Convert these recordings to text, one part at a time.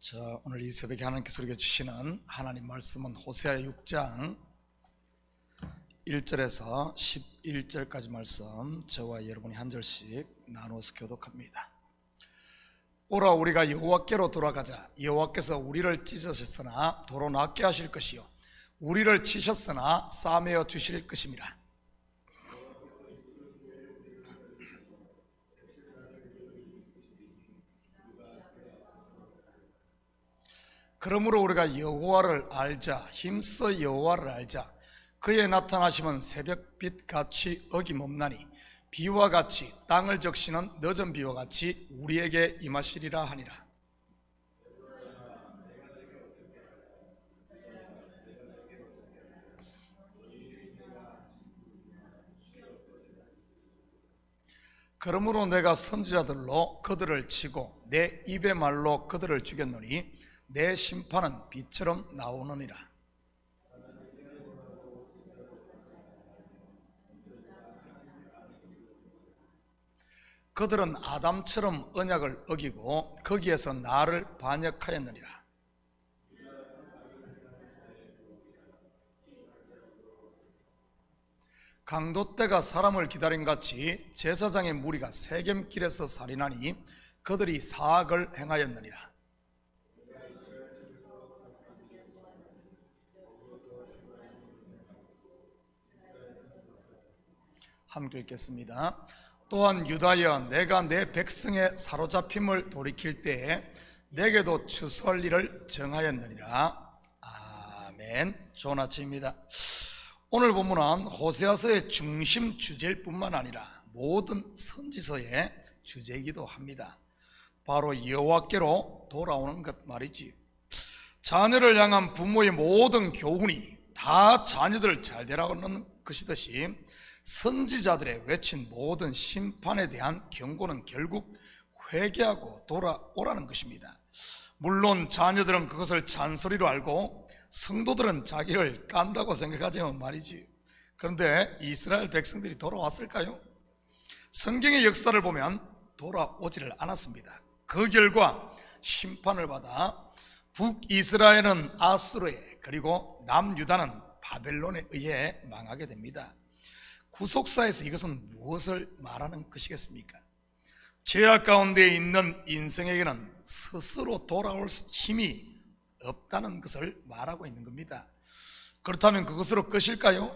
자, 오늘 이 새벽에 하나님께서 우리에게 주시는 하나님 말씀은 호세아 6장 1절에서 11절까지 말씀, 저와 여러분이 한 절씩 나누어서 교독합니다. 오라, 우리가 여호와께로 돌아가자. 여호와께서 우리를 찢으셨으나 도로 낫게 하실 것이요 우리를 치셨으나 싸매어 주실 것임이라. 그러므로 우리가 여호와를 알자. 힘써 여호와를 알자. 그의 나타나심은 새벽빛같이 어김없나니 비와 같이 땅을 적시는 늦은 비와 같이 우리에게 임하시리라 하니라. 그러므로 내가 선지자들로 그들을 치고 내 입의 말로 그들을 죽였노니 내 심판은 비처럼 나오느니라. 그들은 아담처럼 언약을 어기고 거기에서 나를 반역하였느니라. 강도 때가 사람을 기다림같이 제사장의 무리가 세겜길에서 살인하니 그들이 사악을 행하였느니라. 함께 읽겠습니다. 또한 유다여, 내가 내 백성의 사로잡힘을 돌이킬 때에 내게도 추수할 일을 정하였느니라. 아멘. 좋은 아침입니다. 오늘 본문은 호세아서의 중심 주제일 뿐만 아니라 모든 선지서의 주제이기도 합니다. 바로 여호와께로 돌아오는 것 말이지요. 자녀를 향한 부모의 모든 교훈이 다 자녀들 잘 되라는 것이듯이 선지자들의 외친 모든 심판에 대한 경고는 결국 회개하고 돌아오라는 것입니다. 물론 자녀들은 그것을 잔소리로 알고 성도들은 자기를 깐다고 생각하지만 말이지. 그런데 이스라엘 백성들이 돌아왔을까요? 성경의 역사를 보면 돌아오지를 않았습니다. 그 결과 심판을 받아 북이스라엘은 아수르에, 그리고 남유다는 바벨론에 의해 망하게 됩니다. 구속사에서 이것은 무엇을 말하는 것이겠습니까? 죄악 가운데 있는 인생에게는 스스로 돌아올 힘이 없다는 것을 말하고 있는 겁니다. 그렇다면 그것으로 끝일까요?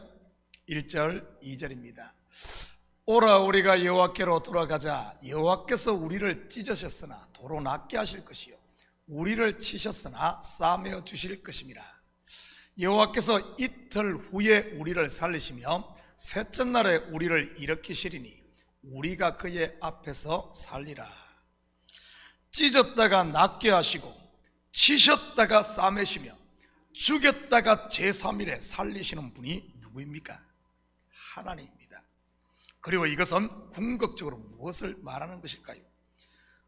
1절, 2절입니다. 오라, 우리가 여호와께로 돌아가자. 여호와께서 우리를 찢으셨으나 도로 낫게 하실 것이요 우리를 치셨으나 싸매어 주실 것임이라. 여호와께서 이틀 후에 우리를 살리시며 셋째 날에 우리를 일으키시리니 우리가 그의 앞에서 살리라. 찢었다가 낫게 하시고 치셨다가 싸매시며 죽였다가 제3일에 살리시는 분이 누구입니까? 하나님입니다. 그리고 이것은 궁극적으로 무엇을 말하는 것일까요?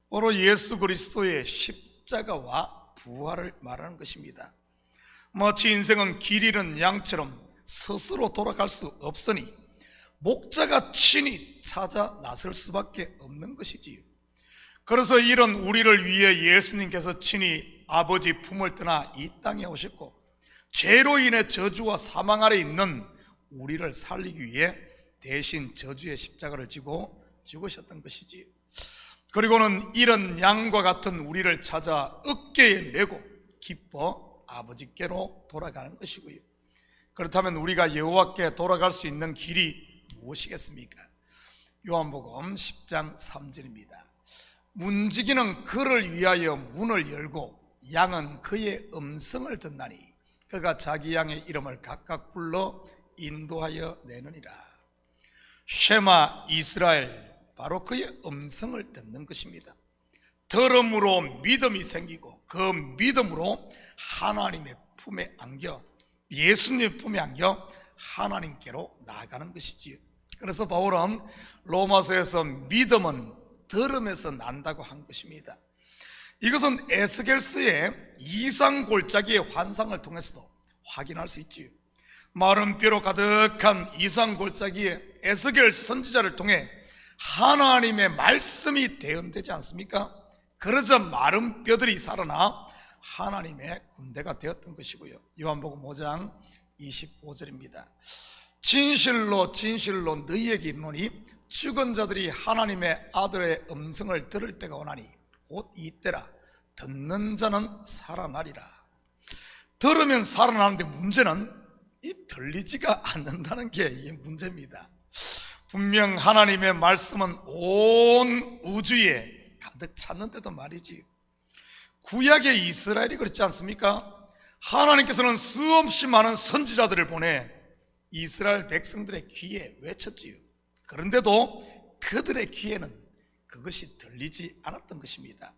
바로 예수 그리스도의 십자가와 부활을 말하는 것입니다. 마치 인생은 길 잃은 양처럼 스스로 돌아갈 수 없으니 목자가 친히 찾아 나설 수밖에 없는 것이지요. 그래서 이런 우리를 위해 예수님께서 친히 아버지 품을 떠나 이 땅에 오셨고 죄로 인해 저주와 사망 아래 있는 우리를 살리기 위해 대신 저주의 십자가를 지고 죽으셨던 것이지요. 그리고는 이런 양과 같은 우리를 찾아 어깨에 메고 기뻐 아버지께로 돌아가는 것이고요. 그렇다면 우리가 여호와께 돌아갈 수 있는 길이 무엇이겠습니까? 요한복음 10장 3절입니다. 문지기는 그를 위하여 문을 열고 양은 그의 음성을 듣나니 그가 자기 양의 이름을 각각 불러 인도하여 내느니라. 쉐마 이스라엘, 바로 그의 음성을 듣는 것입니다. 들음으로 믿음이 생기고 그 믿음으로 하나님의 품에 안겨, 예수님의 품에 안겨 하나님께로 나아가는 것이지요. 그래서 바울은 로마서에서 믿음은 들음에서 난다고 한 것입니다. 이것은 에스겔서의 이상골짜기의 환상을 통해서도 확인할 수 있지요. 마른 뼈로 가득한 이상골짜기에 에스겔 선지자를 통해 하나님의 말씀이 대언되지 않습니까? 그러자 마른 뼈들이 살아나 하나님의 군대가 되었던 것이고요. 요한복음 5장 25절입니다. 진실로 진실로 너희에게 이르노니 죽은 자들이 하나님의 아들의 음성을 들을 때가 오나니 곧 이때라. 듣는 자는 살아나리라. 들으면 살아나는데 문제는 이 들리지가 않는다는 게 이게 문제입니다. 분명 하나님의 말씀은 온 우주에 가득 찼는데도 말이지, 구약의 이스라엘이 그렇지 않습니까? 하나님께서는 수없이 많은 선지자들을 보내 이스라엘 백성들의 귀에 외쳤지요. 그런데도 그들의 귀에는 그것이 들리지 않았던 것입니다.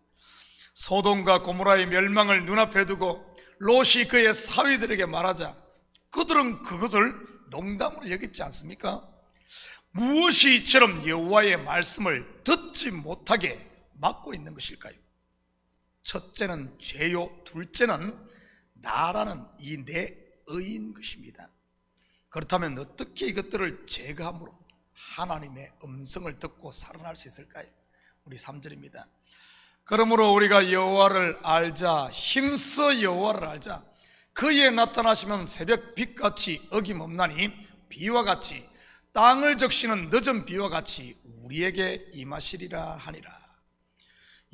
소돔과 고모라의 멸망을 눈앞에 두고 롯이 그의 사위들에게 말하자 그들은 그것을 농담으로 여겼지 않습니까? 무엇이 이처럼 여호와의 말씀을 듣지 못하게 막고 있는 것일까요? 첫째는 죄요, 둘째는 나라는 이 내 의인 것입니다. 그렇다면 어떻게 이것들을 제거함으로 하나님의 음성을 듣고 살아날 수 있을까요? 우리 3절입니다. 그러므로 우리가 여호와를 알자, 힘써 여호와를 알자. 그의 나타나시면 새벽 빛같이 어김없나니 비와 같이 땅을 적시는 늦은 비와 같이 우리에게 임하시리라 하니라.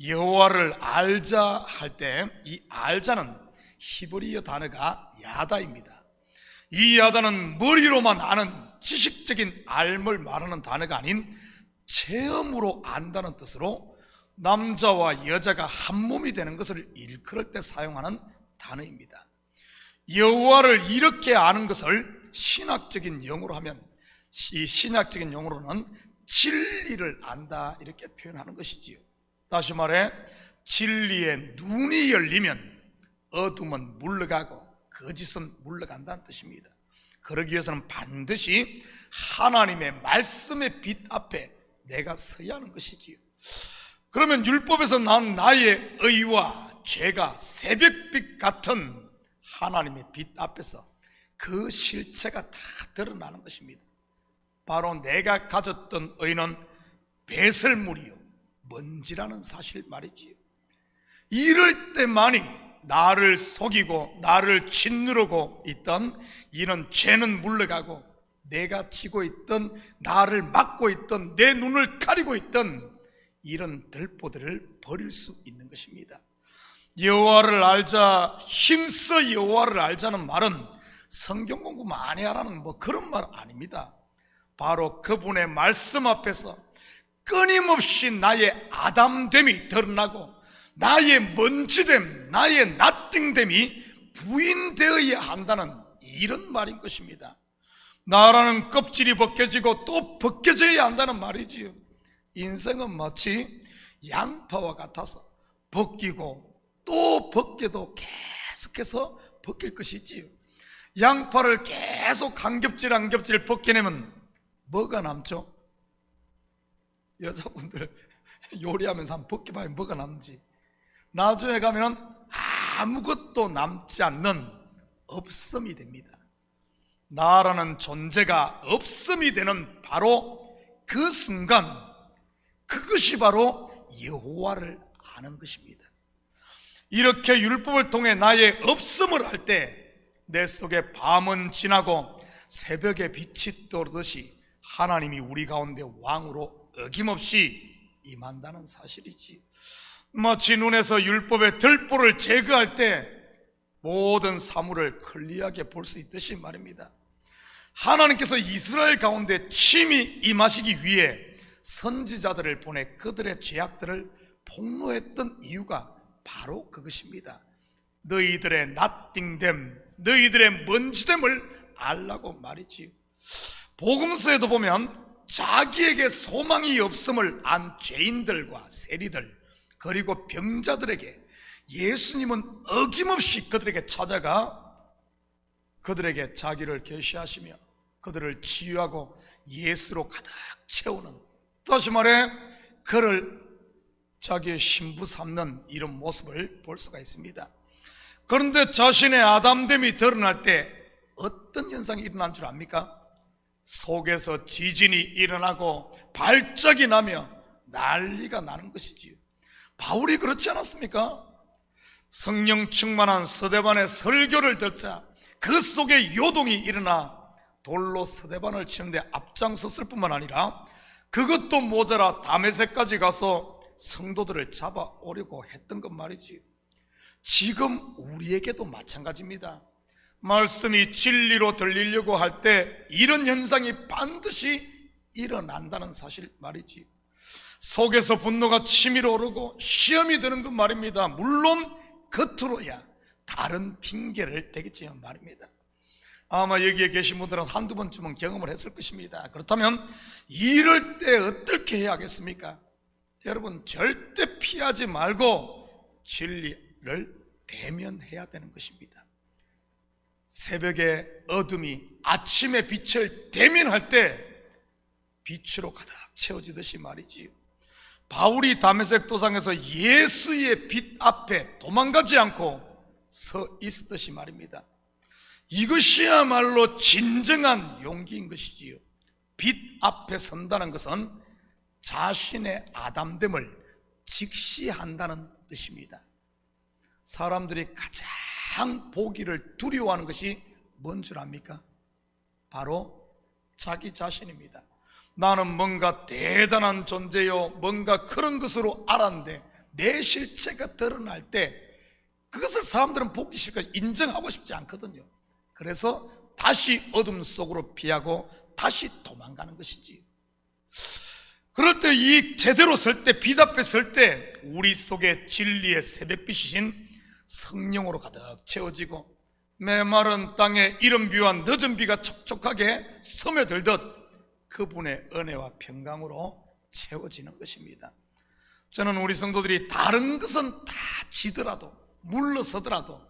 여호와를 알자 할 때 이 알자는 히브리어 단어가 야다입니다. 이 야다는 머리로만 아는 지식적인 알을 말하는 단어가 아닌 체험으로 안다는 뜻으로 남자와 여자가 한 몸이 되는 것을 일컬을 때 사용하는 단어입니다. 여호와를 이렇게 아는 것을 신학적인 용어로 하면, 이 신학적인 용어로는 진리를 안다 이렇게 표현하는 것이지요. 다시 말해 진리의 눈이 열리면 어둠은 물러가고 거짓은 물러간다는 뜻입니다. 그러기 위해서는 반드시 하나님의 말씀의 빛 앞에 내가 서야 하는 것이지요. 그러면 율법에서 난 나의 의와 죄가 새벽빛 같은 하나님의 빛 앞에서 그 실체가 다 드러나는 것입니다. 바로 내가 가졌던 의는 배설물이요 먼지라는 사실 말이지요. 이럴 때만이 나를 속이고 나를 짓누르고 있던 이런 죄는 물러가고 내가 지고 있던, 나를 막고 있던, 내 눈을 가리고 있던 이런 들보들을 버릴 수 있는 것입니다. 여호와를 알자, 힘써 여호와를 알자는 말은 성경 공부 많이 하라는 그런 말 아닙니다. 바로 그분의 말씀 앞에서 끊임없이 나의 아담됨이 드러나고 나의 먼지됨, 나의 나띵됨이 부인되어야 한다는 이런 말인 것입니다. 나라는 껍질이 벗겨지고 또 벗겨져야 한다는 말이지요. 인생은 마치 양파와 같아서 벗기고 또 벗겨도 계속해서 벗길 것이지요. 양파를 계속 한 겹질 한 겹질 벗겨내면 뭐가 남죠? 여자분들 요리하면서 한번 벗겨봐야 뭐가 남지. 나중에 가면 아무것도 남지 않는 없음이 됩니다. 나라는 존재가 없음이 되는 바로 그 순간, 그것이 바로 여호와를 아는 것입니다. 이렇게 율법을 통해 나의 없음을 할 때 내 속에 밤은 지나고 새벽에 빛이 떠오르듯이 하나님이 우리 가운데 왕으로 어김없이 임한다는 사실이지. 마치 눈에서 율법의 들보를 제거할 때 모든 사물을 클리어하게 볼 수 있듯이 말입니다. 하나님께서 이스라엘 가운데 친히 임하시기 위해 선지자들을 보내 그들의 죄악들을 폭로했던 이유가 바로 그것입니다. 너희들의 나띵됨, 너희들의 먼지됨을 알라고 말이지. 복음서에도 보면 자기에게 소망이 없음을 안 죄인들과 세리들 그리고 병자들에게 예수님은 어김없이 그들에게 찾아가 그들에게 자기를 계시하시며 그들을 치유하고 예수로 가득 채우는, 다시 말해 그를 자기의 신부 삼는 이런 모습을 볼 수가 있습니다. 그런데 자신의 아담됨이 드러날 때 어떤 현상이 일어난 줄 압니까? 속에서 지진이 일어나고 발작이 나며 난리가 나는 것이지요. 바울이 그렇지 않았습니까? 성령 충만한 서대반의 설교를 듣자 그 속에 요동이 일어나 돌로 서대반을 치는데 앞장섰을 뿐만 아니라 그것도 모자라 다메섹까지 가서 성도들을 잡아오려고 했던 것 말이지. 지금 우리에게도 마찬가지입니다. 말씀이 진리로 들리려고 할 때 이런 현상이 반드시 일어난다는 사실 말이지. 속에서 분노가 치밀어 오르고 시험이 드는 것 말입니다. 물론 겉으로야 다른 핑계를 대겠지만 말입니다. 아마 여기에 계신 분들은 한두 번쯤은 경험을 했을 것입니다. 그렇다면 이럴 때 어떻게 해야 하겠습니까? 여러분, 절대 피하지 말고 진리를 대면해야 되는 것입니다. 새벽의 어둠이 아침의 빛을 대면할 때 빛으로 가득 채워지듯이 말이지요. 바울이 다메섹 도상에서 예수의 빛 앞에 도망가지 않고 서 있었듯이 말입니다. 이것이야말로 진정한 용기인 것이지요. 빛 앞에 선다는 것은 자신의 아담됨을 직시한다는 뜻입니다. 사람들이 가장 보기를 두려워하는 것이 뭔 줄 압니까? 바로 자기 자신입니다. 나는 뭔가 대단한 존재요, 뭔가 그런 것으로 알았는데 내 실체가 드러날 때 그것을 사람들은 보기 싫고 인정하고 싶지 않거든요. 그래서 다시 어둠 속으로 피하고 다시 도망가는 것이지. 그럴 때 이 제대로 설 때, 빛 앞에 설 때 우리 속에 진리의 새벽빛이신 성령으로 가득 채워지고 메마른 땅에 이른 비와 늦은 비가 촉촉하게 스며들듯 그분의 은혜와 평강으로 채워지는 것입니다. 저는 우리 성도들이 다른 것은 다 지더라도 물러서더라도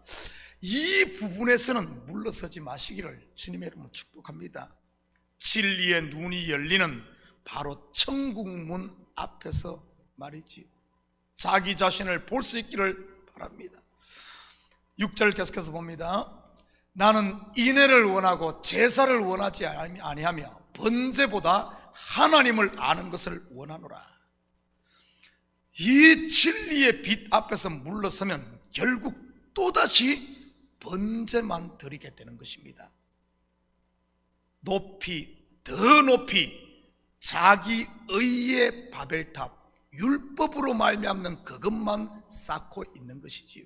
이 부분에서는 물러서지 마시기를 주님의 이름으로 축복합니다. 진리의 눈이 열리는 바로 천국문 앞에서 말이지, 자기 자신을 볼 수 있기를 바랍니다. 6절 계속해서 봅니다. 나는 인애를 원하고 제사를 원하지 아니하며 번제보다 하나님을 아는 것을 원하노라. 이 진리의 빛 앞에서 물러서면 결국 또다시 번제만 드리게 되는 것입니다. 높이, 더 높이 자기 의의 바벨탑, 율법으로 말미암는 그것만 쌓고 있는 것이지요.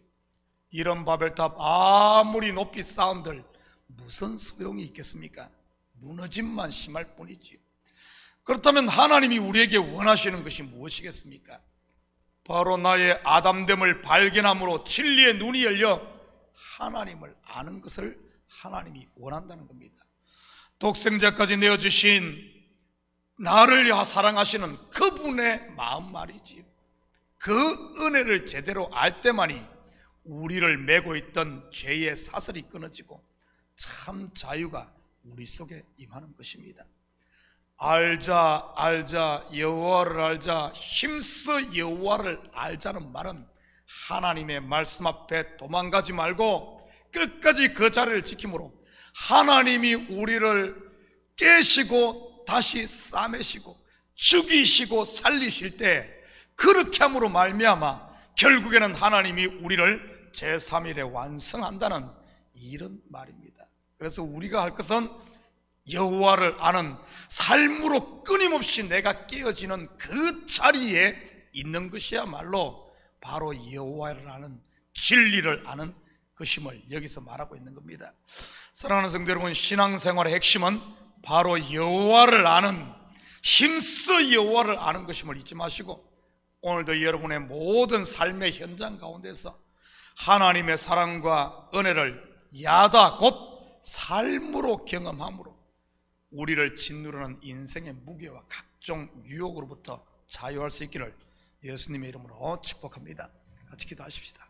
이런 바벨탑 아무리 높이 쌓은들 무슨 소용이 있겠습니까? 무너짐만 심할 뿐이지요. 그렇다면 하나님이 우리에게 원하시는 것이 무엇이겠습니까? 바로 나의 아담됨을 발견함으로 진리의 눈이 열려 하나님을 아는 것을 하나님이 원한다는 겁니다. 독생자까지 내어주신 나를 사랑하시는 그분의 마음 말이지요. 그 은혜를 제대로 알 때만이 우리를 메고 있던 죄의 사슬이 끊어지고 참 자유가 우리 속에 임하는 것입니다. 알자 여호와를 알자, 힘써 여호와를 알자는 말은 하나님의 말씀 앞에 도망가지 말고 끝까지 그 자리를 지킴으로 하나님이 우리를 깨시고 다시 싸매시고 죽이시고 살리실 때 그렇게 함으로 말미암아 결국에는 하나님이 우리를 제3일에 완성한다는 이런 말입니다. 그래서 우리가 할 것은 여호와를 아는 삶으로 끊임없이 내가 깨어지는 그 자리에 있는 것이야말로 바로 여호와를 아는, 진리를 아는 것임을 여기서 말하고 있는 겁니다. 사랑하는 성도 여러분, 신앙생활의 핵심은 바로 여호와를 아는, 힘써 여호와를 아는 것임을 잊지 마시고 오늘도 여러분의 모든 삶의 현장 가운데서 하나님의 사랑과 은혜를 야다 곧 삶으로 경험함으로 우리를 짓누르는 인생의 무게와 각종 유혹으로부터 자유할 수 있기를 예수님의 이름으로 축복합니다. 같이 기도하십시다.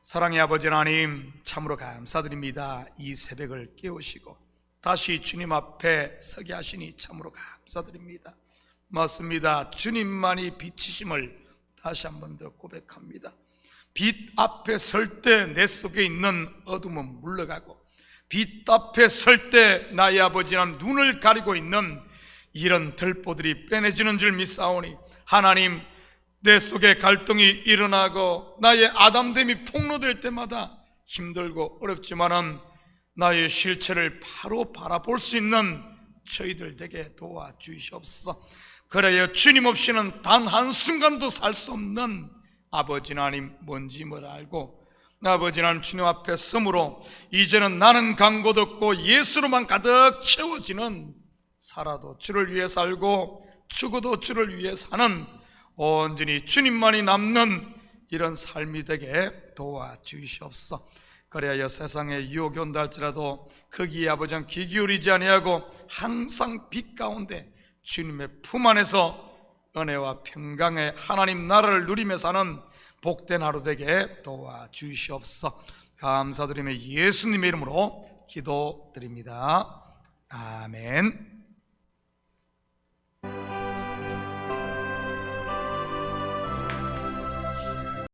사랑의 아버지 하나님, 참으로 감사드립니다. 이 새벽을 깨우시고 다시 주님 앞에 서게 하시니 참으로 감사드립니다. 맞습니다. 주님만이 빛이심을 다시 한 번 더 고백합니다. 빛 앞에 설 때 내 속에 있는 어둠은 물러가고 빛 앞에 설 때 나의 아버지는 눈을 가리고 있는 이런 들보들이 빼내지는 줄 믿사오니 하나님, 내 속에 갈등이 일어나고 나의 아담됨이 폭로될 때마다 힘들고 어렵지만은 나의 실체를 바로 바라볼 수 있는 저희들 되게 도와주시옵소서. 그래야 주님 없이는 단 한순간도 살 수 없는 아버지 하나님 뭔지 뭘 알고, 아버지 하나님 주님 앞에 섬으로 이제는 나는 간 곳 없고 예수로만 가득 채워지는, 살아도 주를 위해 살고 죽어도 주를 위해 사는 온전히 주님만이 남는 이런 삶이 되게 도와주시옵소서. 그래야 세상에 유혹이 온다 할지라도 거기에 아버지 귀 기울이지 아니하고 항상 빛 가운데 주님의 품 안에서 은혜와 평강의 하나님 나라를 누리며 사는 복된 하루 되게 도와주시옵소서. 감사드리며 예수님의 이름으로 기도드립니다. 아멘.